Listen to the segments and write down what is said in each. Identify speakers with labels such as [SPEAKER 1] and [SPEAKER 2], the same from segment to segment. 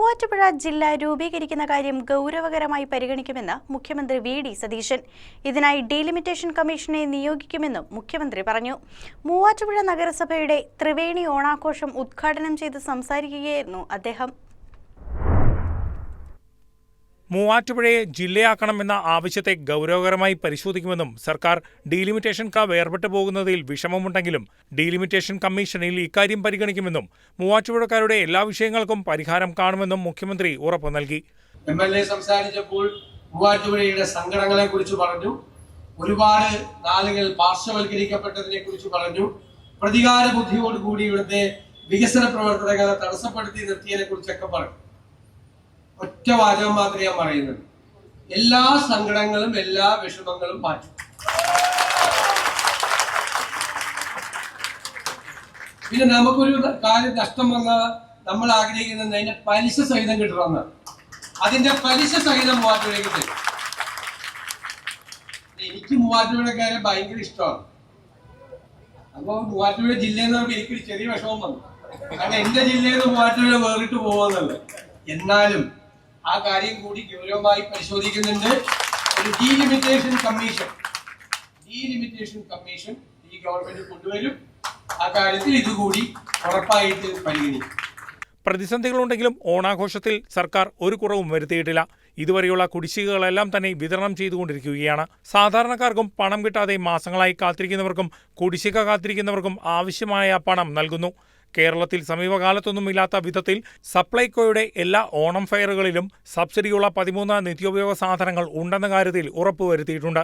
[SPEAKER 1] മൂവാറ്റുപുഴ ജില്ല രൂപീകരിക്കുന്ന കാര്യം ഗൗരവകരമായി പരിഗണിക്കുമെന്ന് മുഖ്യമന്ത്രി വി.ഡി. സതീശൻ. ഇതിനായി ഡീലിമിറ്റേഷൻ കമ്മീഷനെ നിയോഗിക്കുമെന്നും മുഖ്യമന്ത്രി പറഞ്ഞു. മൂവാറ്റുപുഴ നഗരസഭയുടെ ത്രിവേണി ഓണാഘോഷം ഉദ്ഘാടനം ചെയ്ത് സംസാരിക്കുകയായിരുന്നു അദ്ദേഹം.
[SPEAKER 2] മൂവാറ്റുപുഴയെ ജില്ലയാക്കണമെന്ന ആവശ്യത്തെ ഗൗരവകരമായി പരിശോധിക്കുമെന്നും സർക്കാർ ഡീലിമിറ്റേഷൻ വേർപെട്ടു പോകുന്നതിൽ വിഷമമുണ്ടെങ്കിലും ഡീലിമിറ്റേഷൻ കമ്മീഷനിൽ ഇക്കാര്യം പരിഗണിക്കുമെന്നും മൂവാറ്റുപുഴക്കാരുടെ എല്ലാ വിഷയങ്ങൾക്കും പരിഹാരം കാണുമെന്നും മുഖ്യമന്ത്രി ഉറപ്പു നൽകി.
[SPEAKER 3] MLA സംസാരിച്ചപ്പോൾ മൂവാറ്റുപുഴയുടെ സങ്കടങ്ങളെ കുറിച്ച് പറഞ്ഞു, ഒരുപാട് നാളുകൾ പാർശ്വവൽക്കരിക്കപ്പെട്ടതിനെ കുറിച്ച് പറഞ്ഞു, പ്രതികാര ബുദ്ധിയോടുകൂടി ഇവിടുത്തെ വികസന പ്രവർത്തനങ്ങളെ തടസ്സപ്പെടുത്തി നിർത്തിയതിനെ കുറിച്ചൊക്കെ പറഞ്ഞു. ഒറ്റ വാചകം മാത്രമേ ഞാൻ പറയുന്നത്, എല്ലാ സങ്കടങ്ങളും എല്ലാ വിഷമങ്ങളും മാറ്റും. പിന്നെ നമുക്കൊരു കാര്യം നഷ്ടം വന്നാൽ നമ്മൾ ആഗ്രഹിക്കുന്നത് അതിന്റെ പലിശ സഹിതം കിട്ടണമെന്നാണ്. അതിന്റെ പലിശ സഹിതം മൂവാറ്റുപുഴയ്ക്ക് തരും. എനിക്ക് മൂവാറ്റുപുഴക്കാരെ ഭയങ്കര ഇഷ്ടമാണ്. അപ്പൊ മൂവാറ്റുപുഴ ജില്ലയിൽ നിന്ന് പറയുമ്പോൾ എനിക്കൊരു ചെറിയ വിഷമം വന്നു, കാരണം എന്റെ ജില്ലയിൽ നിന്ന് മൂവാറ്റുപുഴ വേറിട്ട് പോകുമെന്നുള്ളത്. എന്നാലും ആ കാര്യം കൂടി ഗൗരവമായി പരിശോധിക്കുന്നുണ്ട്. ഒരു ഡീലിമിറ്റേഷൻ കമ്മീഷൻ ഈ ഗവൺമെന്റ് കൊണ്ടുവരും. ആ കാര്യത്തിൽ ഇതുകൂടി ഉറപ്പായിട്ട് പരിഗണിക്കും.
[SPEAKER 2] പ്രതിസന്ധികളുണ്ടെങ്കിലും ഓണാഘോഷത്തിൽ സർക്കാർ ഒരു കുറവും വരുത്തിയിട്ടില്ല. ഇതുവരെയുള്ള കുടിശ്ശികകളെല്ലാം തന്നെ വിതരണം ചെയ്തുകൊണ്ടിരിക്കുകയാണ്. സാധാരണക്കാർക്കും പണം കിട്ടാതെ മാസങ്ങളായി കാത്തിരിക്കുന്നവർക്കും കുടിശ്ശിക കാത്തിരിക്കുന്നവർക്കും ആവശ്യമായ പണം നൽകുന്നു. കേരളത്തിൽ സമീപകാലത്തൊന്നുമില്ലാത്ത വിധത്തിൽ സപ്ലൈകോയുടെ എല്ലാ ഓണം ഫെയറുകളിലും സബ്സിഡിയുള്ള 13 നിത്യോപയോഗ സാധനങ്ങൾ ഉണ്ടെന്ന കാര്യത്തിൽ ഉറപ്പുവരുത്തിയിട്ടുണ്ട്.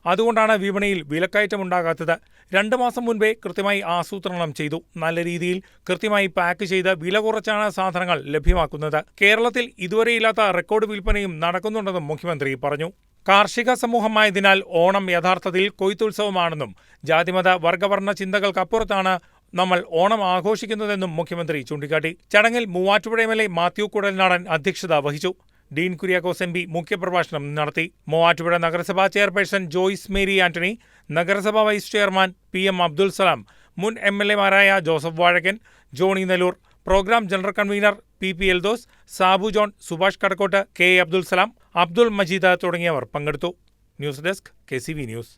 [SPEAKER 2] അതുകൊണ്ടാണ് വിപണിയിൽ വിലക്കയറ്റമുണ്ടാകാത്തത്. 2 മാസം മുൻപേ കൃത്യമായി ആസൂത്രണം ചെയ്തു. നല്ല രീതിയിൽ കൃത്യമായി പാക്ക് ചെയ്ത് വില കുറച്ചാണ് സാധനങ്ങൾ ലഭ്യമാക്കുന്നത്. കേരളത്തിൽ ഇതുവരെയില്ലാത്ത റെക്കോർഡ് വിൽപ്പനയും നടക്കുന്നുണ്ടെന്നും മുഖ്യമന്ത്രി പറഞ്ഞു. കാർഷിക സമൂഹമായതിനാൽ ഓണം യഥാർത്ഥത്തിൽ കൊയ്ത്തുത്സവമാണെന്നും ജാതിമത വർഗവർണ്ണ ചിന്തകൾക്കപ്പുറത്താണ് നമ്മൾ ഓണം ആഘോഷിക്കുന്നതെന്നും മുഖ്യമന്ത്രി ചൂണ്ടിക്കാട്ടി. ചടങ്ങിൽ മൂവാറ്റുപുഴ MLA മാത്യു കുഴൽനാടൻ അധ്യക്ഷത വഹിച്ചു. ഡീൻ കുര്യാക്കോസ് MP മുഖ്യപ്രഭാഷണം നടത്തി. മൂവാറ്റുപുഴ നഗരസഭാ ചെയർപേഴ്സൺ ജോയ്സ് മേരി ആന്റണി, നഗരസഭാ vice chairman PM Abdul Salam, മുൻ MLA മാരായ Joseph Vazhakkan, Johny Nellore, program general convener PP Eldhose, Sabu John, Subhash Kadakkot, K. Abdul Salam, Abdul Majeed തുടങ്ങിയവർ പങ്കെടുത്തു. News desk KCV news.